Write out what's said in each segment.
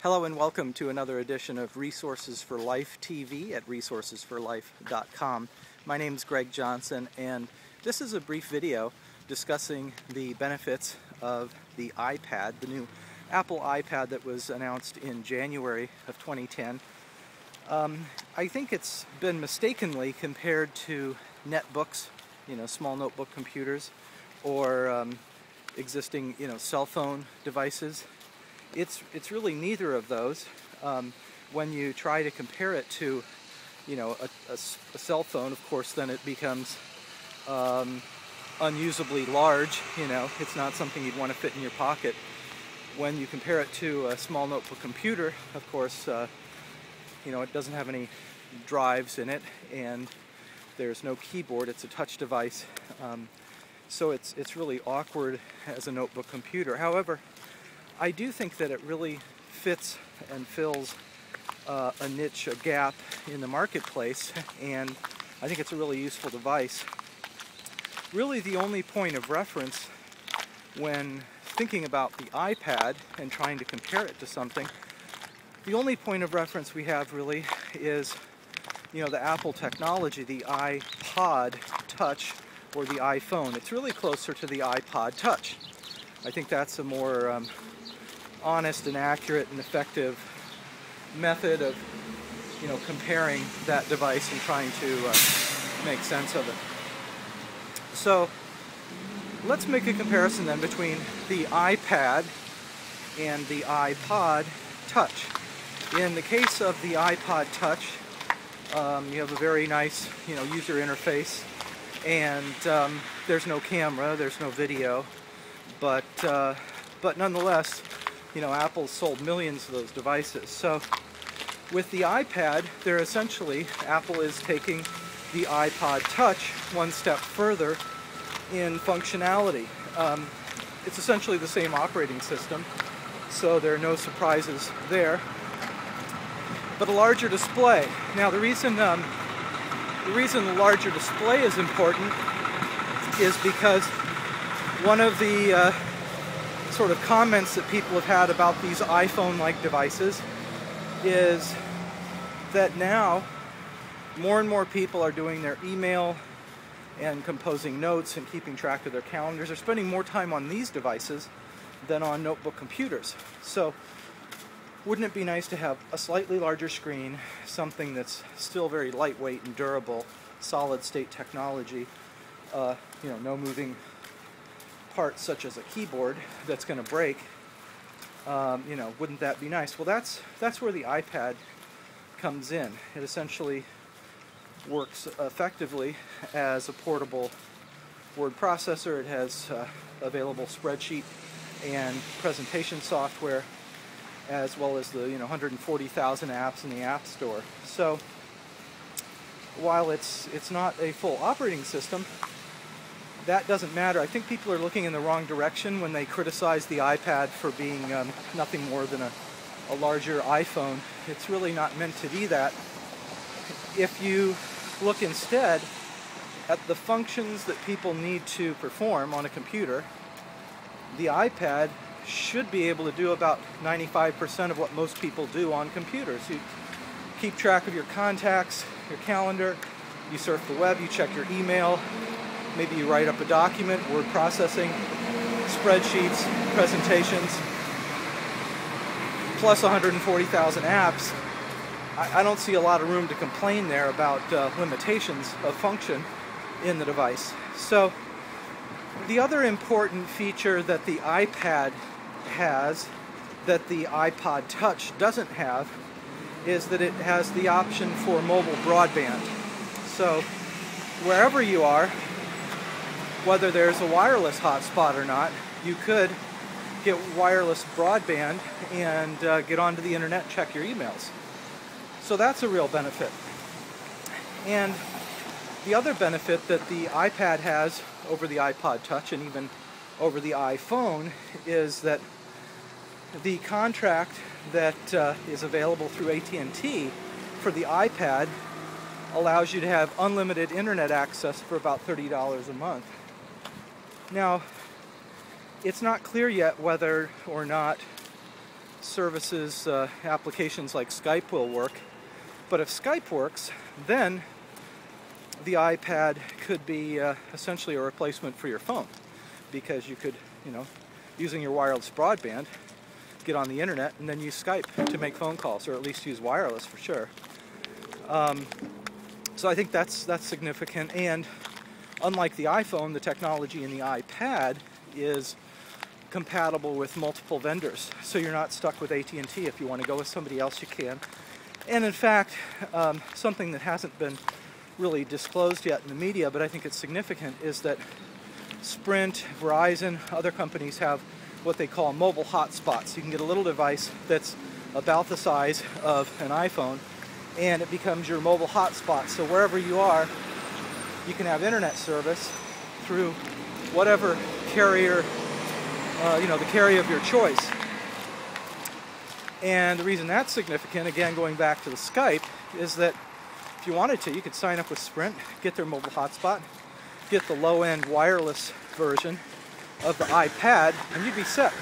Hello and welcome to another edition of Resources for Life TV at resourcesforlife.com. My name is Greg Johnson, and this is a brief video discussing the benefits of the iPad, the new Apple iPad that was announced in January of 2010. I think it's been mistakenly compared to netbooks, small notebook computers, or existing, cell phone devices. It's really neither of those. When you try to compare it to, a cell phone, of course, then it becomes unusably large. It's not something you'd want to fit in your pocket. When you compare it to a small notebook computer, of course, it doesn't have any drives in it, and there's no keyboard. It's a touch device, so it's really awkward as a notebook computer. However, I do think that it really fits and fills a niche, a gap in the marketplace, and I think it's a really useful device. Really, the only point of reference when thinking about the iPad and trying to compare it to something, the only point of reference we have really is, the Apple technology, the iPod Touch or the iPhone. It's really closer to the iPod Touch. I think that's a more honest and accurate and effective method of comparing that device and trying to make sense of it. So let's make a comparison then between the iPad and the iPod Touch. In the case of the iPod Touch, you have a very nice user interface, and there's no camera, there's no video, but nonetheless, Apple's sold millions of those devices. So with the iPad, Apple is taking the iPod Touch one step further in functionality. It's essentially the same operating system, so there are no surprises there, but a larger display. Now the reason the larger display is important is because one of the sort of comments that people have had about these iPhone-like devices is that now more and more people are doing their email and composing notes and keeping track of their calendars. They're spending more time on these devices than on notebook computers. So wouldn't it be nice to have a slightly larger screen, something that's still very lightweight and durable, solid-state technology, no moving parts such as a keyboard that's going to break? Wouldn't that be nice? Well, that's where the iPad comes in. It essentially works effectively as a portable word processor. It has available spreadsheet and presentation software, as well as the 140,000 apps in the App Store. So while it's not a full operating system, that doesn't matter. I think people are looking in the wrong direction when they criticize the iPad for being nothing more than a larger iPhone. It's really not meant to be that. If you look instead at the functions that people need to perform on a computer, the iPad should be able to do about 95% of what most people do on computers. You keep track of your contacts, your calendar, you surf the web, you check your email, maybe you write up a document, word processing, spreadsheets, presentations, plus 140,000 apps. I don't see a lot of room to complain there about limitations of function in the device. So the other important feature that the iPad has that the iPod Touch doesn't have is that it has the option for mobile broadband. So wherever you are, whether there's a wireless hotspot or not, you could get wireless broadband and get onto the internet, check your emails. So that's a real benefit. And the other benefit that the iPad has over the iPod Touch and even over the iPhone is that the contract that is available through AT&T for the iPad allows you to have unlimited internet access for about $30 a month. Now, it's not clear yet whether or not services, applications like Skype will work. But if Skype works, then the iPad could be essentially a replacement for your phone, because you could, using your wireless broadband, get on the internet and then use Skype to make phone calls, or at least use wireless for sure. So I think that's significant. And unlike the iPhone, the technology in the iPad is compatible with multiple vendors, so you're not stuck with AT&T. If you want to go with somebody else, you can. And in fact, something that hasn't been really disclosed yet in the media, but I think it's significant, is that Sprint, Verizon, other companies have what they call mobile hotspots. You can get a little device that's about the size of an iPhone, and it becomes your mobile hotspot. So wherever you are, you can have internet service through whatever carrier, the carrier of your choice. And the reason that's significant, again going back to the Skype, is that if you wanted to, you could sign up with Sprint, get their mobile hotspot, get the low-end wireless version of the iPad, and you'd be set.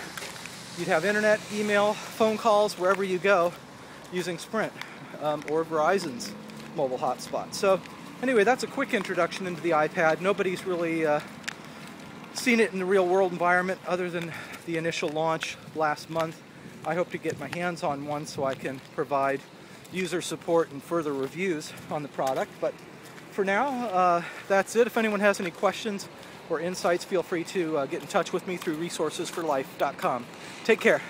You'd have internet, email, phone calls wherever you go using Sprint or Verizon's mobile hotspot. So anyway, that's a quick introduction into the iPad. Nobody's really seen it in the real world environment other than the initial launch last month. I hope to get my hands on one so I can provide user support and further reviews on the product. But for now, that's it. If anyone has any questions or insights, feel free to get in touch with me through resourcesforlife.com. Take care.